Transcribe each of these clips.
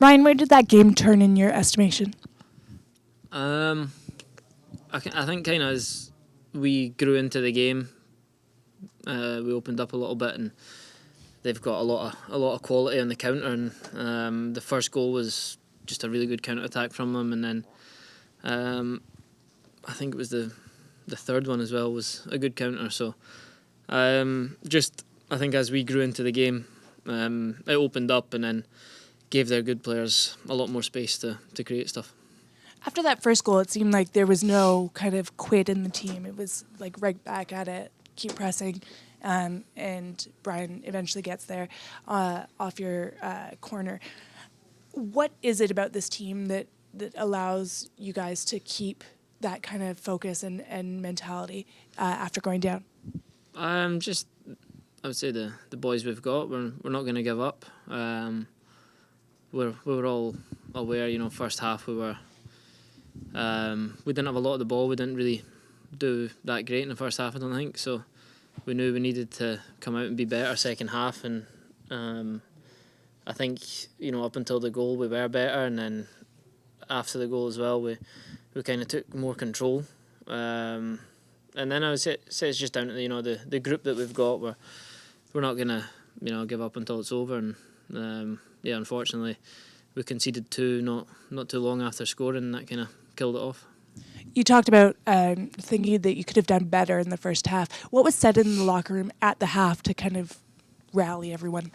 Ryan, where did that game turn in your estimation? I think kind of as we grew into the game, we opened up a little bit, and they've got a lot of quality on the counter. And the first goal was just a really good counter attack from them, and then I think it was the third one as well was a good counter. So just I think as we grew into the game, it opened up and then gave their good players a lot more space to create stuff. After that first goal, it seemed like there was no kind of quit in the team. It was like right back at it, keep pressing, and Brian eventually gets there off your corner. What is it about this team that allows you guys to keep that kind of focus and mentality after going down? Just I would say the boys we've got, we're not going to give up. We were all aware, first half we didn't have a lot of the ball. We didn't really do that great in the first half, I don't think. So we knew we needed to come out and be better second half. And I think, up until the goal we were better, and then after the goal as well, we kind of took more control. And then I would say it's just down to the group that we've got. We're not gonna give up until it's over. And unfortunately, we conceded two not too long after scoring, and that kind of killed it off. You talked about thinking that you could have done better in the first half. What was said in the locker room at the half to kind of rally everyone?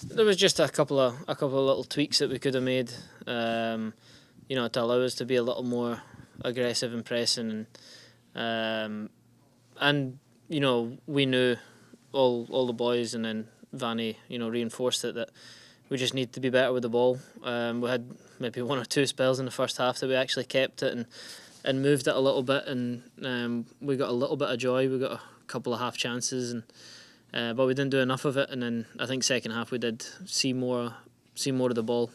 There was just a couple of little tweaks that we could have made, to allow us to be a little more aggressive and pressing, and we knew all the boys, and then Vanny reinforced it that we just need to be better with the ball. We had maybe one or two spells in the first half that we actually kept it and moved it a little bit, and we got a little bit of joy. We got a couple of half chances, but we didn't do enough of it. And then I think second half we did see more of the ball.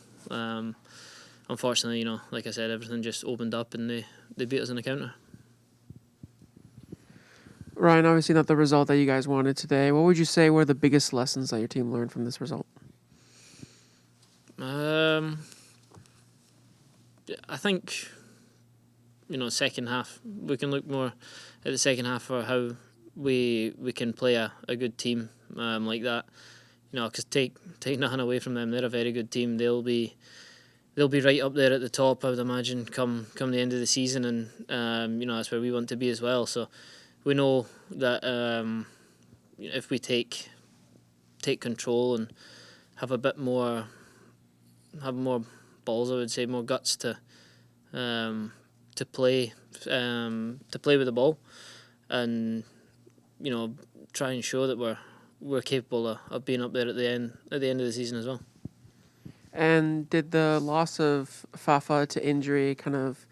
Unfortunately, like I said, everything just opened up and they beat us in the counter. Ryan, obviously not the result that you guys wanted today. What would you say were the biggest lessons that your team learned from this result? I think, second half, we can look more at the second half for how we can play a good team like that. Because take nothing away from them, they're a very good team. They'll be right up there at the top, I would imagine, come the end of the season, and that's where we want to be as well. So we know that if we take control and have more balls, I would say, more guts to play with the ball, and try and show that we're capable of being up there at the end of the season as well. And did the loss of Fafa to injury kind of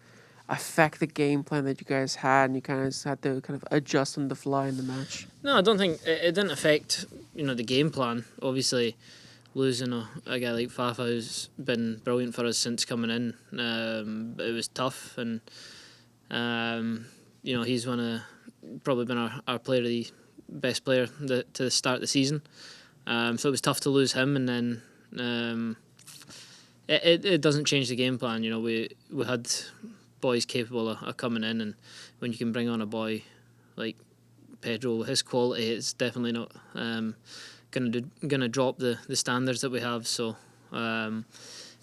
affect the game plan that you guys had, and you kind of just had to kind of adjust on the fly in the match? No, I don't think it didn't affect the game plan. Obviously, losing a guy like Fafa, who's been brilliant for us since coming in, it was tough, and he's probably been our player, the best player to start the season. So it was tough to lose him, and then it doesn't change the game plan. We had boys capable of coming in, and when you can bring on a boy like Pedro with his quality, it's definitely not gonna drop the standards that we have. So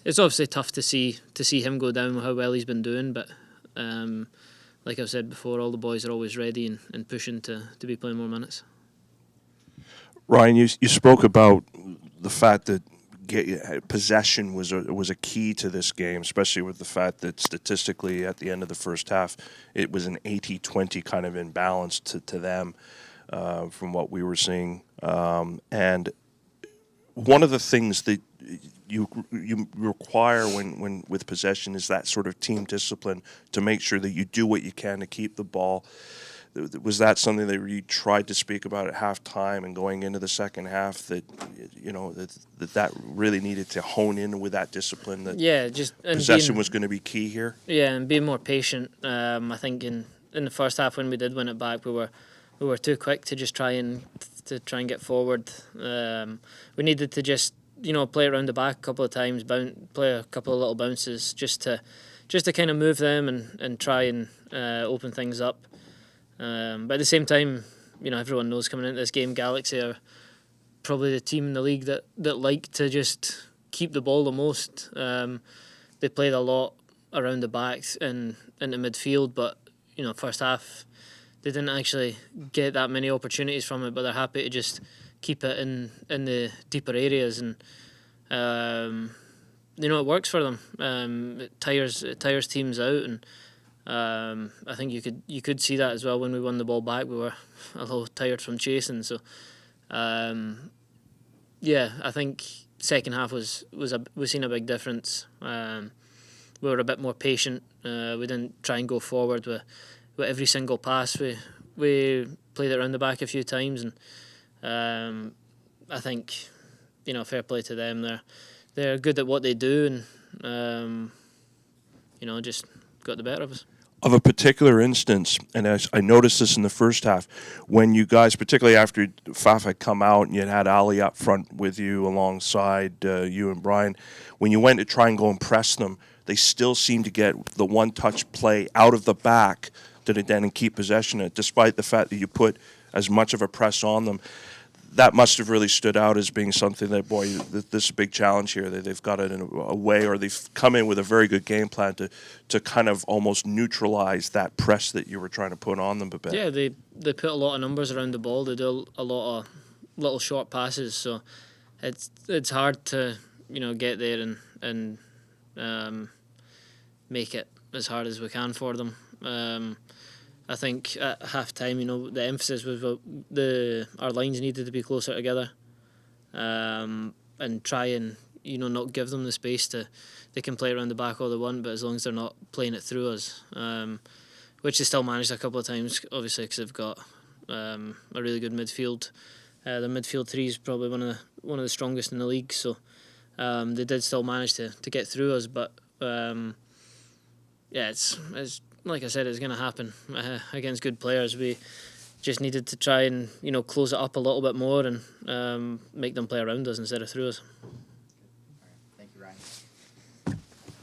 it's obviously tough to see him go down with how well he's been doing, but like I've said before, all the boys are always ready and pushing to be playing more minutes. Ryan, you spoke about the fact that possession was a key to this game, especially with the fact that statistically at the end of the first half it was an 80-20 kind of imbalance to them from what we were seeing. And one of the things that you require when with possession is that sort of team discipline to make sure that you do what you can to keep the ball. Was that something that you tried to speak about at halftime and going into the second half, that that really needed to hone in with that discipline, that possession was going to be key here? Yeah, and being more patient. I think in the first half when we did win it back, we were too quick to just try and get forward. We needed to just play around the back a couple of times, play a couple of little bounces just to kind of move them and try and open things up. But at the same time, everyone knows coming into this game, Galaxy are probably the team in the league that like to just keep the ball the most. They played a lot around the backs and into midfield, but first half they didn't actually get that many opportunities from it. But they're happy to just keep it in the deeper areas, and it works for them. It tires teams out, and I think you could see that as well when we won the ball back. We were a little tired from chasing, so I think second half we've seen a big difference. We were a bit more patient. We didn't try and go forward with every single pass. We played it around the back a few times, and I think fair play to them. They're good at what they do, and just got the better of us. Of a particular instance, and I noticed this in the first half, when you guys, particularly after Fafa had come out and you had Ali up front with you alongside you and Brian, when you went to try and go and press them, they still seemed to get the one-touch play out of the back to then keep possession of it, despite the fact that you put as much of a press on them. That must have really stood out as being something that, boy, this is a big challenge here. They've got it in a way, or they've come in with a very good game plan to kind of almost neutralize that press that you were trying to put on them a bit. Yeah, they put a lot of numbers around the ball. They do a lot of little short passes, so it's hard to get there and make it as hard as we can for them. I think at half time, the emphasis was our lines needed to be closer together, and try and not give them the space they can play around the back all they want, but as long as they're not playing it through us, which they still managed a couple of times, obviously, because they've got a really good midfield. The midfield three is probably one of the strongest in the league, so they did still manage to get through us, but it's like I said, it's going to happen against good players. We just needed to try and close it up a little bit more and make them play around us instead of through us.